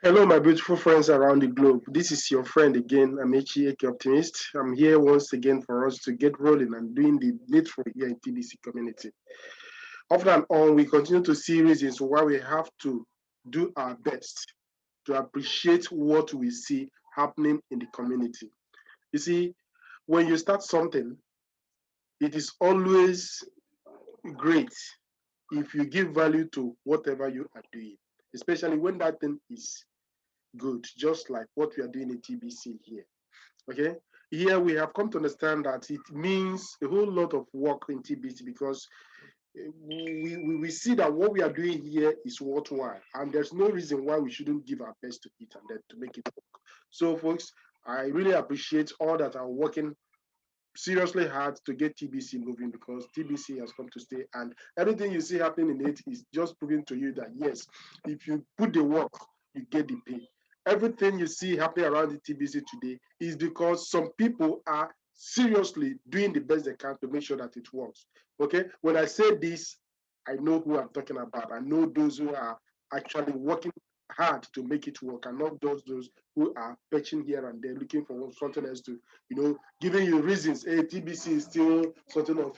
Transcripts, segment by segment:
Hello, my beautiful friends around the globe. This is your friend again, Amechi Eke Optimist. I'm here once again for us to get rolling and doing the needful here in TBC community. Off and on, we continue to see reasons why we have to do our best to appreciate what we see happening in the community. You see, when you start something, it is always great if you give value to whatever you are doing, especially when that thing is good, just like what we are doing in TBC here. Okay, here we have come to understand that it means a whole lot of work in TBC because we see that what we are doing here is worthwhile, and there's no reason why we shouldn't give our best to it and then to make it work. So, folks, I really appreciate all that are working seriously hard to get TBC moving because TBC has come to stay, and everything you see happening in it is just proving to you that yes, if you put the work, you get the pay. Everything you see happening around the TBC today is because some people are seriously doing the best they can to make sure that it works. Okay, when I say this, I know who I'm talking about. I know those who are actually working hard to make it work, and not those who are patching here and there looking for something else to, giving you reasons. Hey, TBC is still something of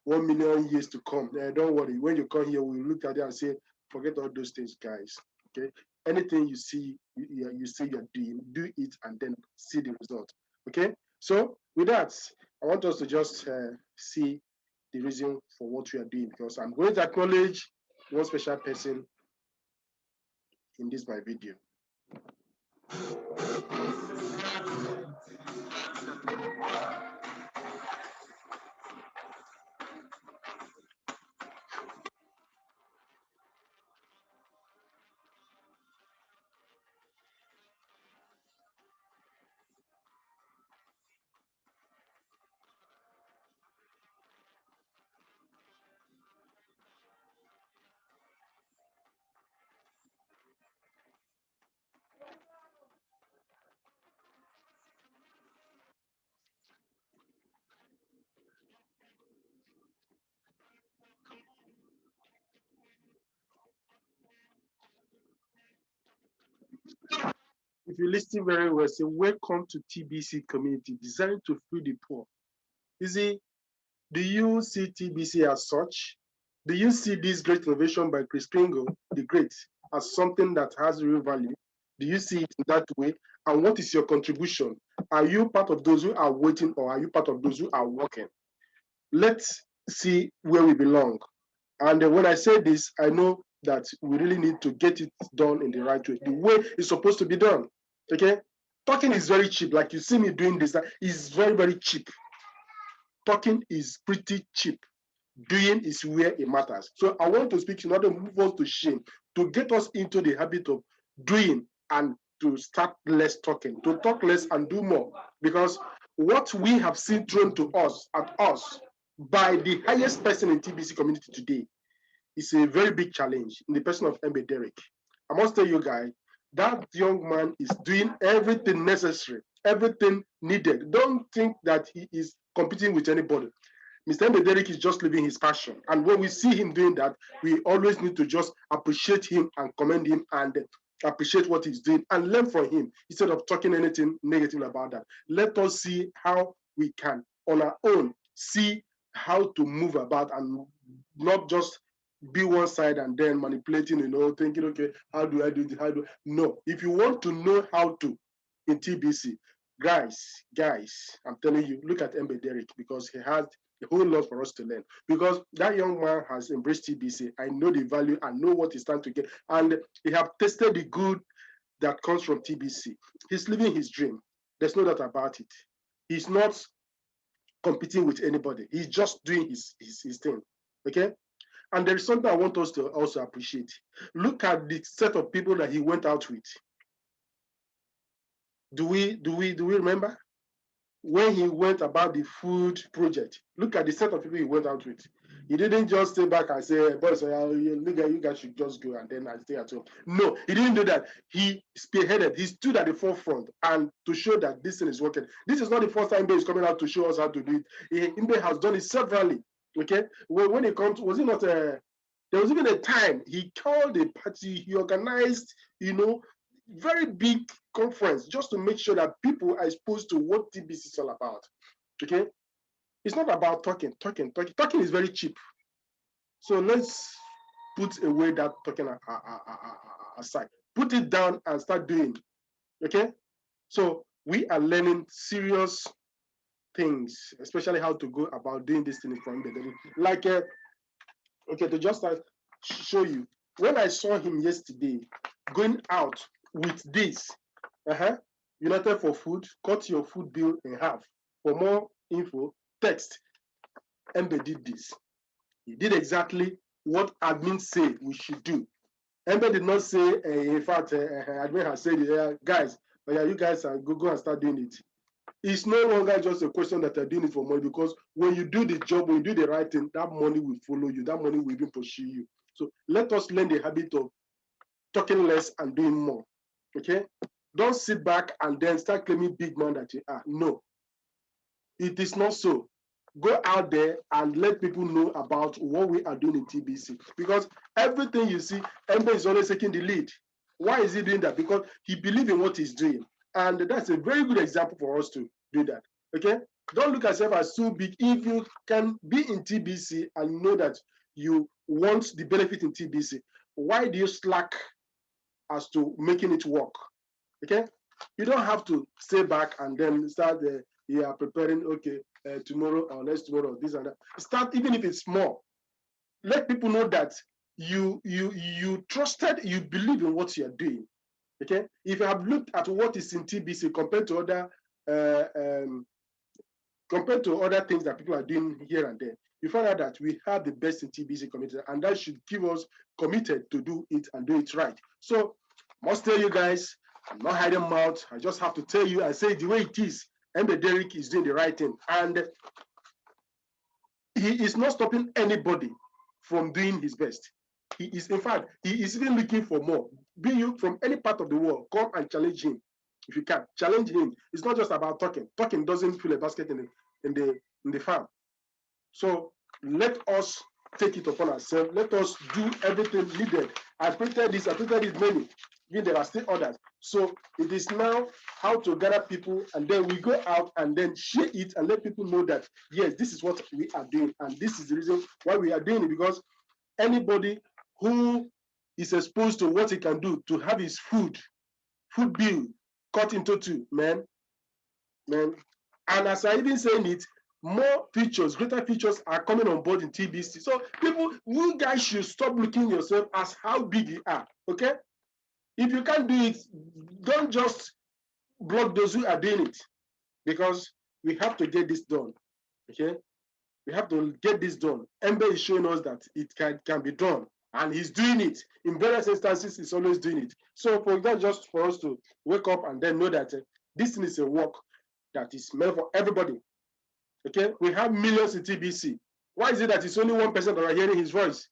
1 million years to come. Don't worry. When you come here, we look at it and say, forget all those things, guys. Okay. Anything you see, you see you're doing, do it and then see the result. Okay. So with that, I want us to just see the reason for what we are doing because I'm going to acknowledge one special person in this my video. If you listen very well, say welcome to TBC community designed to free the poor. You see, do you see TBC as such? Do you see this great innovation by Chris Kringle, the great, as something that has real value? Do you see it in that way? And what is your contribution? Are you part of those who are waiting or are you part of those who are working? Let's see where we belong. And when I say this, I know that we really need to get it done in the right way, the way it's supposed to be done. Okay? Talking is very cheap. Like you see me doing this, is very, very cheap. Talking is pretty cheap. Doing is where it matters. So I want to speak in order to move us to shame, to get us into the habit of doing and to start less talking, to talk less and do more. Because what we have seen thrown to us at us by the highest person in TBC community today is a very big challenge in the person of Mbe Derek. I must tell you guys, that young man is doing everything necessary, everything needed. Don't think that he is competing with anybody. Mr. Mbe Derek is just living his passion. And when we see him doing that, we always need to just appreciate him and commend him and appreciate what he's doing and learn from him instead of talking anything negative about that. Let us see how we can, on our own, see how to move about and not just be one side and then manipulating, thinking, okay, how do I do this? No, if you want to know how to in TBC, guys, I'm telling you, look at Mbe Derek because he has a whole lot for us to learn. Because that young man has embraced TBC. I know the value, I know what he's trying to get, and he have tasted the good that comes from TBC. He's living his dream. There's no doubt about it. He's not competing with anybody. He's just doing his thing. Okay? And there is something I want us to also appreciate. Look at the set of people that he went out with. Do we remember? When he went about the food project, look at the set of people he went out with. He didn't just stay back and say, boys, you guys should just go and then I stay at home. No, he didn't do that. He spearheaded, he stood at the forefront and to show that this thing is working. This is not the first time Imbe is coming out to show us how to do it. Imbe has done it severally. Okay, when it comes, was it not there was even a time he called a party, he organized, very big conference just to make sure that people are exposed to what TBC is all about. Okay, it's not about talking. Talking is very cheap. So let's put away that talking aside. Put it down and start doing. Okay, so we are learning serious things, especially how to go about doing this thing from the like. Okay, to just show you, when I saw him yesterday going out with this, United for Food, cut your food bill in half. For more info, text. Embe did this. He did exactly what admin say we should do. Embe did not say, in fact, admin has said, guys, but yeah, you guys are go and start doing it. It's no longer just a question that you're doing it for money, because when you do the job, when you do the right thing, that money will follow you. That money will even pursue you. So let us learn the habit of talking less and doing more. Okay? Don't sit back and then start claiming big man that you are. No, it is not so. Go out there and let people know about what we are doing in TBC. Because everything you see, Embe is always taking the lead. Why is he doing that? Because he believes in what he's doing. And that's a very good example for us to do that. Okay? Don't look at yourself as too big. If you can be in TBC and know that you want the benefit in TBC, why do you slack as to making it work? Okay? You don't have to stay back and then start you are preparing, okay, tomorrow or next tomorrow, this and that. Start, even if it's small. Let people know that you trusted, you believe in what you are doing. Okay? If you have looked at what is in TBC compared to other things that people are doing here and there, you find out that we have the best in TBC community, and that should give us committed to do it and do it right. So, must tell you guys, I'm not hiding mouth. I just have to tell you and say it the way it is. Embe Derrick is doing the right thing, and he is not stopping anybody from doing his best. He is, in fact, he is even looking for more. Be you from any part of the world, come and challenge him. If you can, challenge him. It's not just about talking. Talking doesn't fill a basket in the farm. So let us take it upon ourselves. Let us do everything needed. I printed this many. Again, there are still others. So it is now how to gather people, and then we go out and then share it and let people know that, yes, this is what we are doing. And this is the reason why we are doing it, because anybody who is exposed to what he can do to have his food bill cut into two, man. And as I even saying it, more features, greater features are coming on board in TBC. So people, you guys should stop looking yourself as how big you are, okay? If you can't do it, don't just block those who are doing it, because we have to get this done, okay? We have to get this done. Embe is showing us that it can be done, and he's doing it. In various instances, he's always doing it. So for that, just for us to wake up and then know that this thing is a work that is meant for everybody. Okay, we have millions in TBC. Why is it that it's only 1% that are hearing his voice?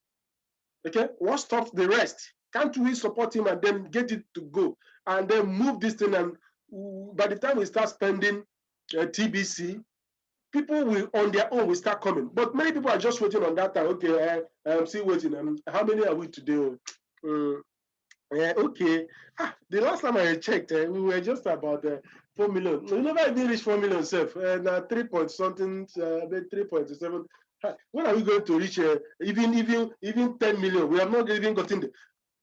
Okay, what stops the rest? Can't we support him and then get it to go and then move this thing? And by the time we start spending TBC, people will on their own will start coming. But many people are just waiting on that time. Okay, I'm still waiting. How many are we today? Okay. The last time I checked, we were just about 4 million. We never even reached 4 million self. Now 3 point something, 3.7. When are we going to reach even 10 million? We have not even gotten the,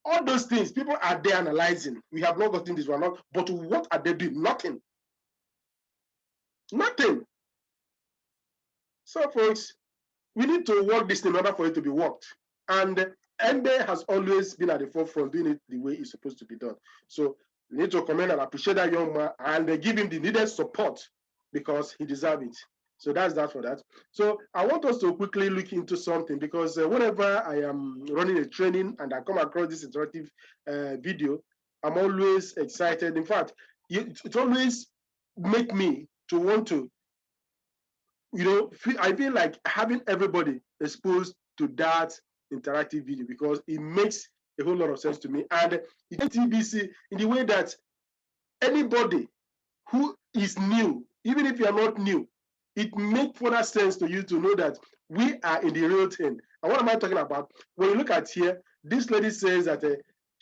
all those things. People are there analyzing. We have not gotten this one, not. But what are they doing? Nothing. Nothing. So, folks, we need to work this thing in order for it to be worked. And Embe has always been at the forefront doing it the way it's supposed to be done. So we need to commend and appreciate that young man and give him the needed support, because he deserves it. So that's that for that. So I want us to quickly look into something, because whenever I am running a training and I come across this interactive video, I'm always excited. In fact, it always makes me to want to, I feel like having everybody exposed to that interactive video, because it makes a whole lot of sense to me. And it TBC in the way that anybody who is new, even if you are not new, it makes further sense to you to know that we are in the real thing. And what am I talking about? When you look at here, this lady says that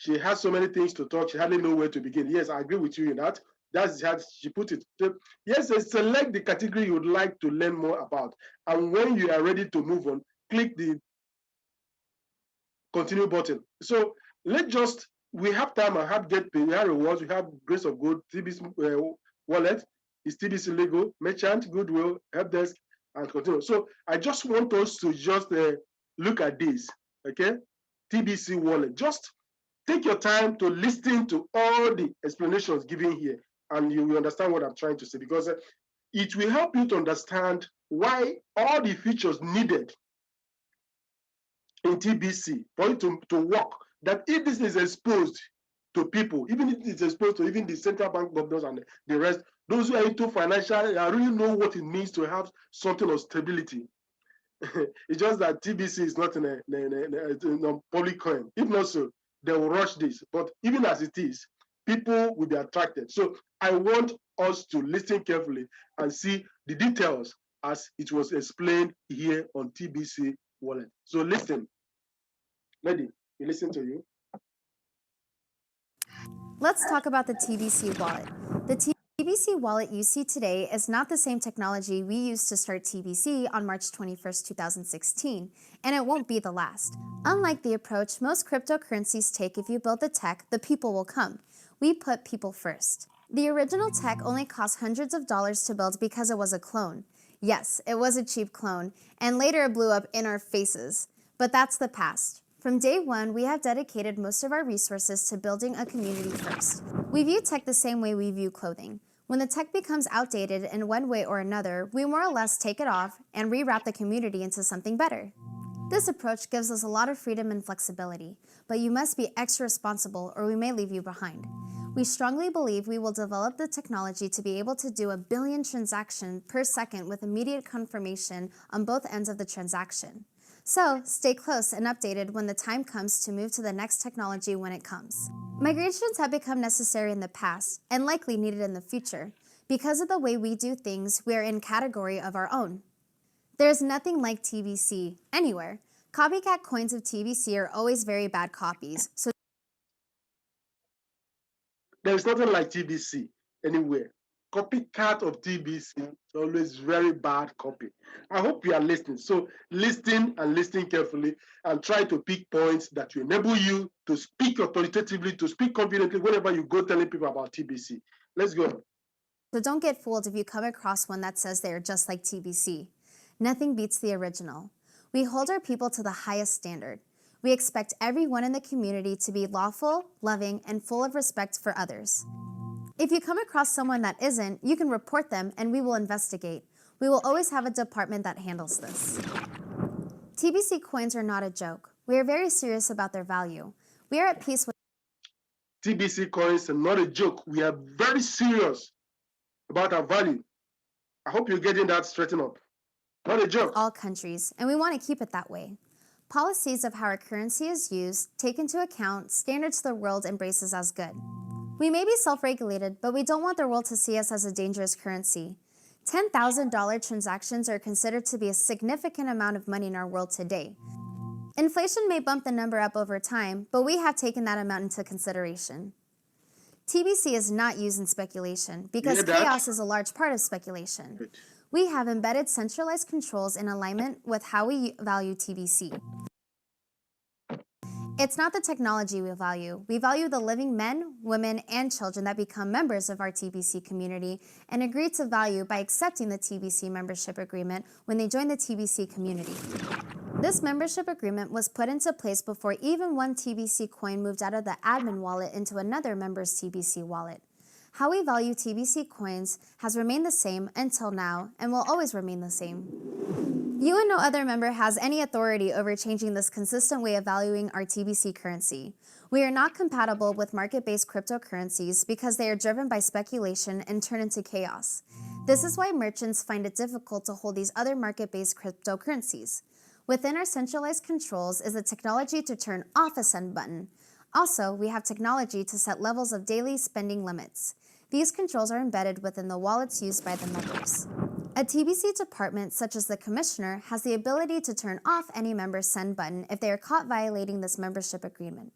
She has so many things to talk. She hardly know where to begin. Yes, I agree with you in that. That's how she put it. So, yes, select the category you would like to learn more about. And when you are ready to move on, click the continue button. So let's just, we have time, I have get pay, we have rewards, we have grace of good, TBC wallet, is TBC Lego, merchant, goodwill, help desk, and continue. So I just want us to just look at this, okay? TBC wallet. Just take your time to listen to all the explanations given here, and you will understand what I'm trying to say, because it will help you to understand why all the features needed in TBC for it to work, that if this is exposed to people, even if it's exposed to even the central bank governors and the rest, those who are into financial, I really know what it means to have something of stability. It's just that TBC is not in a public coin. If not so, they will rush this. But even as it is, people will be attracted. So I want us to listen carefully and see the details as it was explained here on TBC wallet. So listen. Lady, we listen to you. Let's talk about the TBC wallet. The TBC wallet you see today is not the same technology we used to start TBC on March 21st, 2016, and it won't be the last. Unlike the approach most cryptocurrencies take, if you build the tech, the people will come. We put people first. The original tech only cost hundreds of dollars to build because it was a clone. Yes, it was a cheap clone, and later it blew up in our faces. But that's the past. From day one, we have dedicated most of our resources to building a community first. We view tech the same way we view clothing. When the tech becomes outdated in one way or another, we more or less take it off and rewrap the community into something better. This approach gives us a lot of freedom and flexibility, but you must be extra responsible or we may leave you behind. We strongly believe we will develop the technology to be able to do 1 billion transactions per second with immediate confirmation on both ends of the transaction. So, stay close and updated when the time comes to move to the next technology when it comes. Migrations have become necessary in the past and likely needed in the future. Because of the way we do things, we are in category of our own. There's nothing like TBC anywhere. Copycat coins of TBC are always very bad copies. So there's nothing like TBC anywhere. Copycat of TBC is always very bad copy. I hope you are listening. So listen and listen carefully and try to pick points that will enable you to speak authoritatively, to speak confidently whenever you go telling people about TBC. Let's go. So don't get fooled if you come across one that says they are just like TBC. Nothing beats the original. We hold our people to the highest standard. We expect everyone in the community to be lawful, loving, and full of respect for others. If you come across someone that isn't, you can report them and we will investigate. We will always have a department that handles this. TBC coins are not a joke. We are very serious about their value. We are at peace with TBC coins are not a joke. We are very serious about our value. I hope you're getting that straightened up. Not a joke. all countries, and we want to keep it that way. Policies of how our currency is used take into account standards the world embraces as good. We may be self-regulated, but we don't want the world to see us as a dangerous currency. $10,000 transactions are considered to be a significant amount of money in our world today. Inflation may bump the number up over time, but we have taken that amount into consideration. TBC is not used in speculation because chaos is a large part of speculation. Good. We have embedded centralized controls in alignment with how we value TBC. It's not the technology we value. We value the living men, women, and children that become members of our TBC community and agree to value by accepting the TBC membership agreement when they join the TBC community. This membership agreement was put into place before even one TBC coin moved out of the admin wallet into another member's TBC wallet. How we value TBC coins has remained the same until now and will always remain the same. You and no other member has any authority over changing this consistent way of valuing our TBC currency. We are not compatible with market-based cryptocurrencies because they are driven by speculation and turn into chaos. This is why merchants find it difficult to hold these other market-based cryptocurrencies. Within our centralized controls is the technology to turn off a send button. Also, we have technology to set levels of daily spending limits. These controls are embedded within the wallets used by the members. A TBC department, such as the commissioner, has the ability to turn off any member's send button if they are caught violating this membership agreement.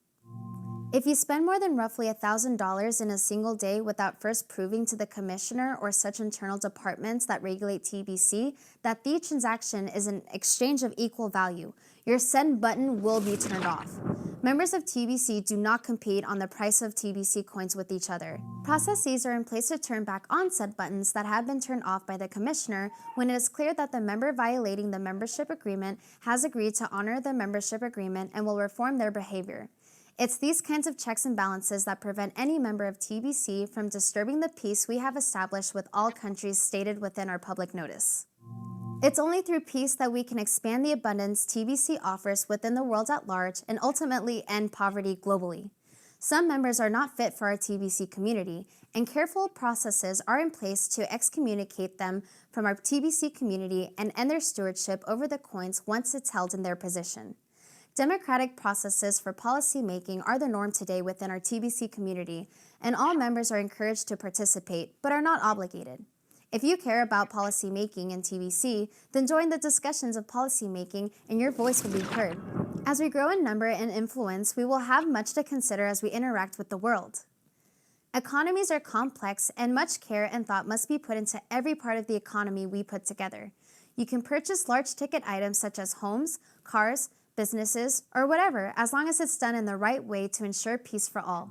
If you spend more than roughly $1,000 in a single day without first proving to the commissioner or such internal departments that regulate TBC that the transaction is an exchange of equal value, your send button will be turned off. Members of TBC do not compete on the price of TBC coins with each other. Processes are in place to turn back on said buttons that have been turned off by the commissioner when it is clear that the member violating the membership agreement has agreed to honor the membership agreement and will reform their behavior. It's these kinds of checks and balances that prevent any member of TBC from disturbing the peace we have established with all countries stated within our public notice. It's only through peace that we can expand the abundance TBC offers within the world at large and ultimately end poverty globally. Some members are not fit for our TBC community, and careful processes are in place to excommunicate them from our TBC community and end their stewardship over the coins once it's held in their possession. Democratic processes for policy making are the norm today within our TBC community, and all members are encouraged to participate, but are not obligated. If you care about policy making in TBC, then join the discussions of policy making and your voice will be heard. As we grow in number and influence, we will have much to consider as we interact with the world. Economies are complex, and much care and thought must be put into every part of the economy we put together. You can purchase large ticket items such as homes, cars, businesses, or whatever, as long as it's done in the right way to ensure peace for all.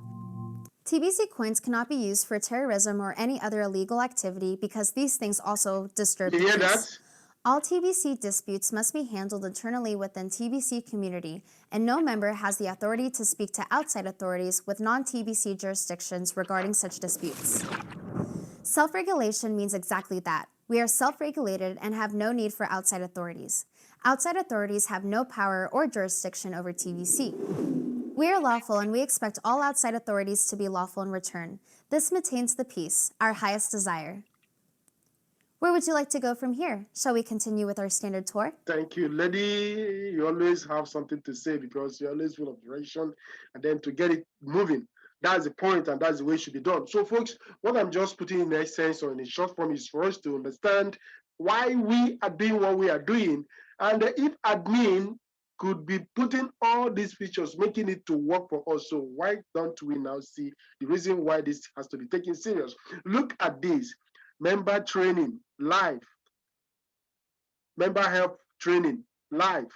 TBC coins cannot be used for terrorism or any other illegal activity because these things also disturb the You hear peace. that? All TBC disputes must be handled internally within TBC community, and no member has the authority to speak to outside authorities with non-TBC jurisdictions regarding such disputes. Self-regulation means exactly that. We are self-regulated and have no need for outside authorities. Outside authorities have no power or jurisdiction over TBC. We are lawful, and we expect all outside authorities to be lawful in return. This maintains the peace, our highest desire. Where would you like to go from here? Shall we continue with our standard tour? Thank you, lady. You always have something to say because you're always full of direction, and then to get it moving. That's the point, and that's the way it should be done. So, folks, what I'm just putting in essence or in a short form is for us to understand why we are doing what we are doing. And if admin could be putting all these features, making it to work for us, so why don't we now see the reason why this has to be taken serious? Look at this. Member training, live. Member help training, live.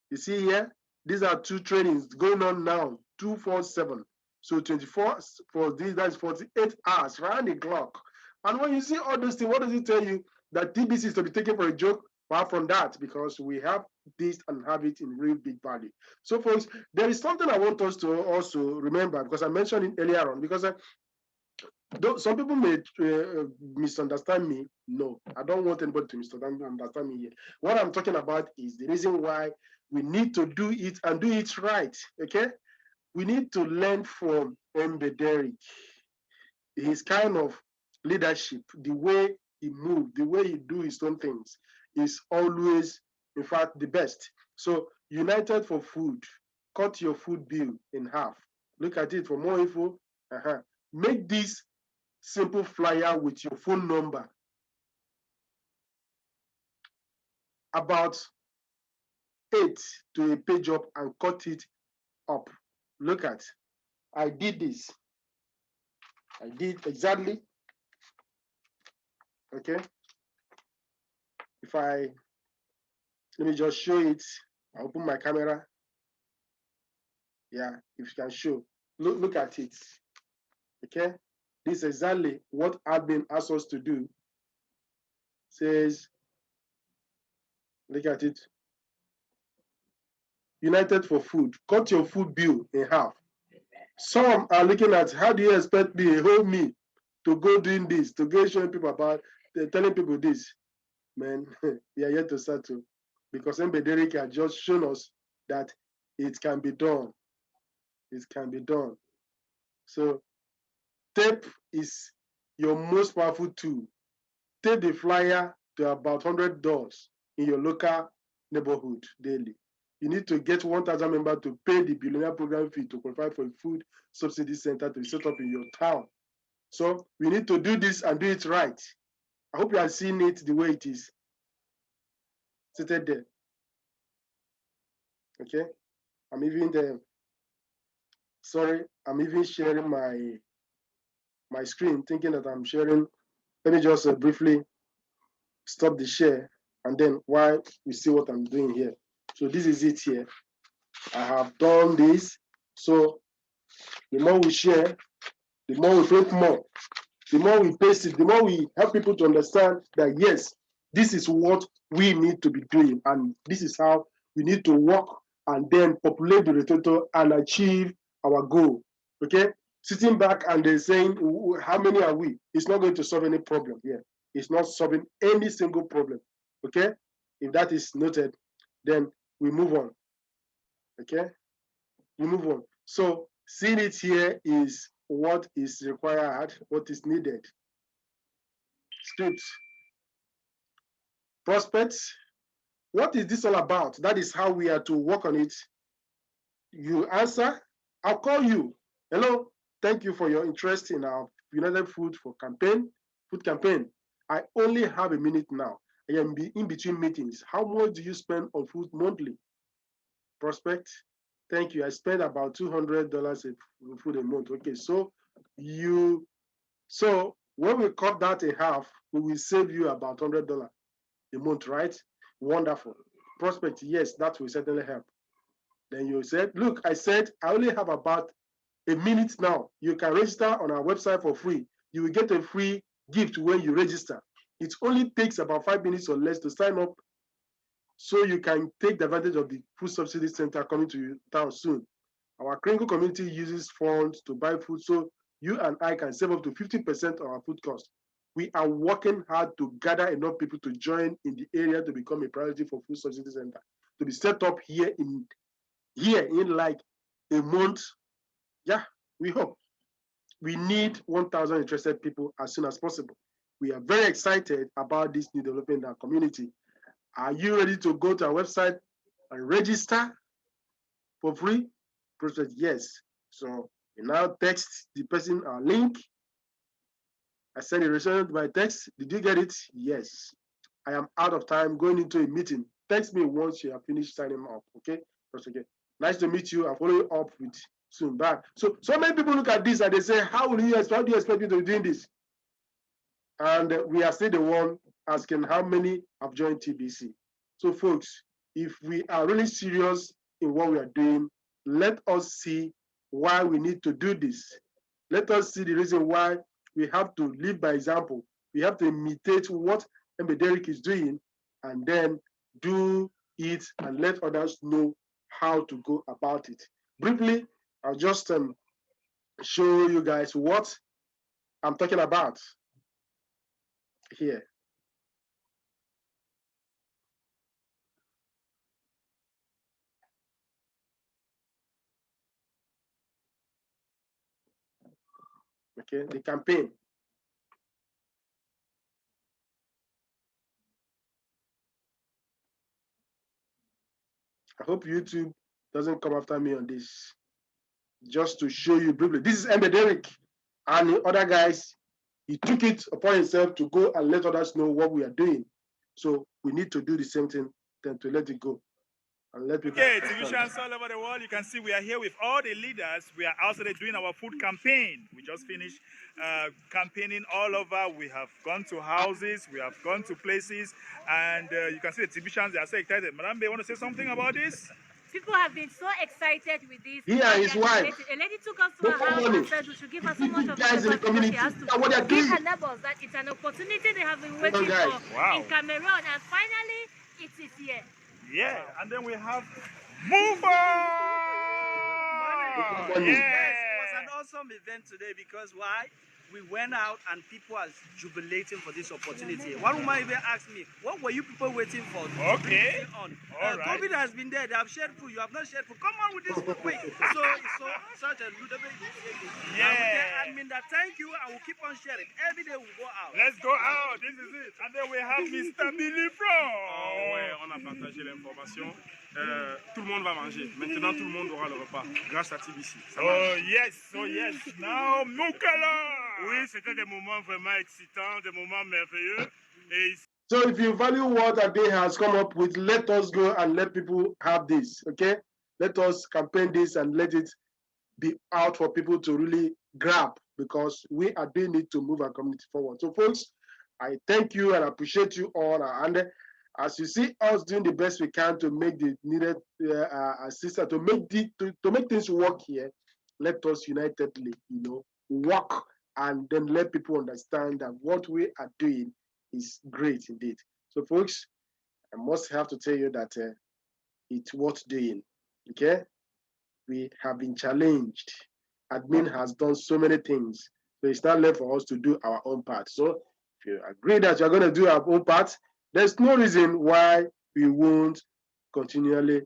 You see here, these are two trainings going on now, 247. So 24 for this, that's 48 hours, round the clock. And when you see all those things, what does it tell you? That TBC is to be taken for a joke? Far from that, because we have this and have it in real big value. So folks, there is something I want us to also remember, because I mentioned it earlier on, because some people may misunderstand me. No, I don't want anybody to misunderstand me here. What I'm talking about is the reason why we need to do it and do it right, okay? We need to learn from Mbederic. His kind of leadership, the way he moved, the way he do his own things is always, in fact, the best. So, United for Food, cut your food bill in half. Look at it for more info. Make this simple flyer with your phone number about 8 to a page up and cut it up. Look at, I did this. I did exactly. Okay. If let me just show it. I open my camera. Yeah, if you can show. Look at it. Okay. This is exactly what admin asked us to do. Says, look at it. United for Food, cut your food bill in half. Some are looking at, how do you expect me, a whole me, to go doing this, to go showing people about, telling people this? Man, we are yet to settle. Because Mbederik has just shown us that it can be done. It can be done. So tape is your most powerful tool. Tape the flyer to about 100 doors in your local neighborhood daily. You need to get 1,000 members to pay the billionaire program fee to qualify for a food subsidy center to be set up in your town. So we need to do this and do it right. I hope you are seeing it the way it is seated there. Okay, I'm even there. Sorry, I'm even sharing my screen, thinking that I'm sharing. Let me just briefly stop the share, and then while we see what I'm doing here. So this is it here. I have done this. So the more we share, the more we make more. The more we paste it, the more we help people to understand that yes, this is what we need to be doing, and this is how we need to work and then populate the rotator and achieve our goal. Okay? Sitting back and they're saying, how many are we? It's not going to solve any problem here. It's not solving any single problem. Okay? If that is noted, then we move on. Okay? We move on. So seeing it here is what is required, what is needed. Script. Prospects. What is this all about? That is how we are to work on it. You answer, I'll call you. Hello, thank you for your interest in our United Food campaign. I only have a minute now. I am in between meetings. How much do you spend on food monthly? Prospect, thank you. I spend about $200 in food a month. Okay, so when we cut that in half, we will save you about $100 a month, right? Wonderful. Prospect, yes, that will certainly help. Then you said, look, I said I only have about a minute now. You can register on our website for free. You will get a free gift when you register. It only takes about 5 minutes or less to sign up so you can take the advantage of the food subsidy center coming to your town soon. Our Kringle community uses funds to buy food, so you and I can save up to 50% of our food cost. We are working hard to gather enough people to join in the area to become a priority for food subsidy center, to be set up here in like a month. Yeah, we hope. We need 1,000 interested people as soon as possible. We are very excited about this new development in our community. Are you ready to go to our website and register for free? Prospect, yes. So you now text the person our link. I send a response by text. Did you get it? Yes. I am out of time going into a meeting. Text me once you have finished signing up. Okay? Prospect, okay. Nice to meet you. I'll follow you up with soon. Bye. So many people look at this and they say, how do you expect me to be doing this? And we are still the one asking how many have joined TBC. So folks, if we are really serious in what we are doing, let us see why we need to do this. Let us see the reason why we have to live by example. We have to imitate what Derek is doing and then do it and let others know how to go about it. Briefly, I'll just show you guys what I'm talking about here. Okay, the campaign. I hope YouTube doesn't come after me on this. Just to show you briefly, this is Derek and the other guys. He took it upon himself to go and let others know what we are doing. So we need to do the same thing than to let it go. And let people technicians all over the world. You can see we are here with all the leaders. We are also doing our food campaign. We just finished campaigning all over. We have gone to houses, we have gone to places, and you can see the technicians, they are so excited. Madam, you want to say something about this? People have been so excited with this. He and his wife. A lady took us to her house and said we should give her so much of guys in the community. she has to give her neighbors that it's an opportunity they have been waiting for in Cameroon, and finally it is here. Yeah, and then we have Move On! Yes, it was an awesome event today because why? We went out and people are jubilating for this opportunity. One woman even asked me, what were you people waiting for? Okay. All right. COVID has been there. They have shared food. You have not shared food. Come on with this food. Wait. So it's such a little bit. Yeah. I mean that thank you. I will keep on sharing. Every day we go out. Let's go out. This is it. And then we have Mr. Billy From. Ouais, on a partagé l'information. Tout le monde va manger. Maintenant, tout le monde aura le repas grâce à TBC. Oh yes. Now, Mukala. Oui, c'était des moments vraiment excitants, des moments merveilleux. Et so if you value what Ade has come up with, let us go and let people have this, okay? Let us campaign this and let it be out for people to really grab, because we are doing it to move our community forward. So folks, I thank you and appreciate you all. And as you see us doing the best we can to make the needed assistance, to make things work here, let us unitedly, work, and then let people understand that what we are doing is great indeed. So folks, I must have to tell you that it's worth doing. Okay, we have been challenged. Admin has done so many things, so it's not left for us to do our own part. So if you agree that you're going to do our own part, there's no reason why we won't continually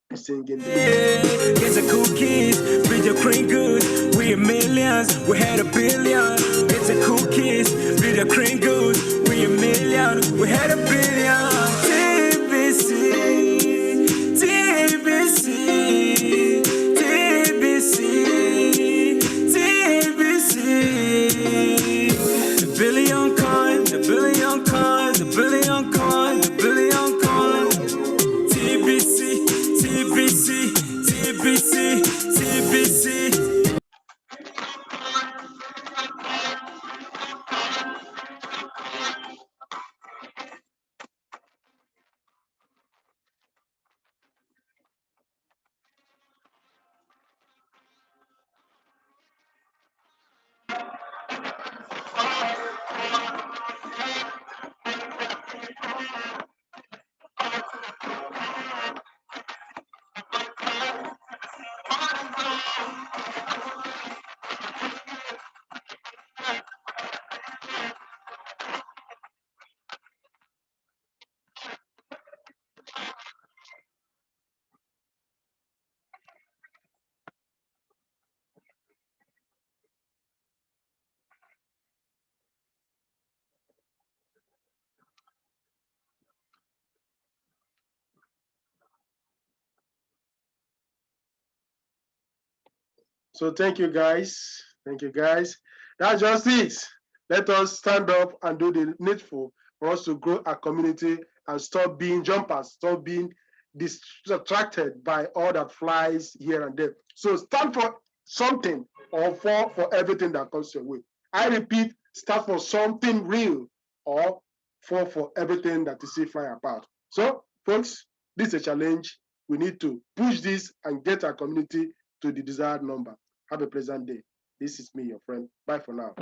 be singing. It's a cool kids, video cream good. We in millions, we had $1 billion. It's a cool kids, video cream good. We in millions, we had $1 billion. TBC, TBC, TBC, TBC. The billion coins, the billion coins, the billion coins, the billion coins. TBC, TBC, TBC, TBC. So thank you guys. Thank you guys. That's just it. Let us stand up and do the needful for us to grow our community and stop being jumpers, stop being distracted by all that flies here and there. So stand for something or for everything that comes your way. I repeat, stand for something real or for everything that you see fly apart. So folks, this is a challenge. We need to push this and get our community to the desired number. Have a pleasant day. This is me, your friend. Bye for now.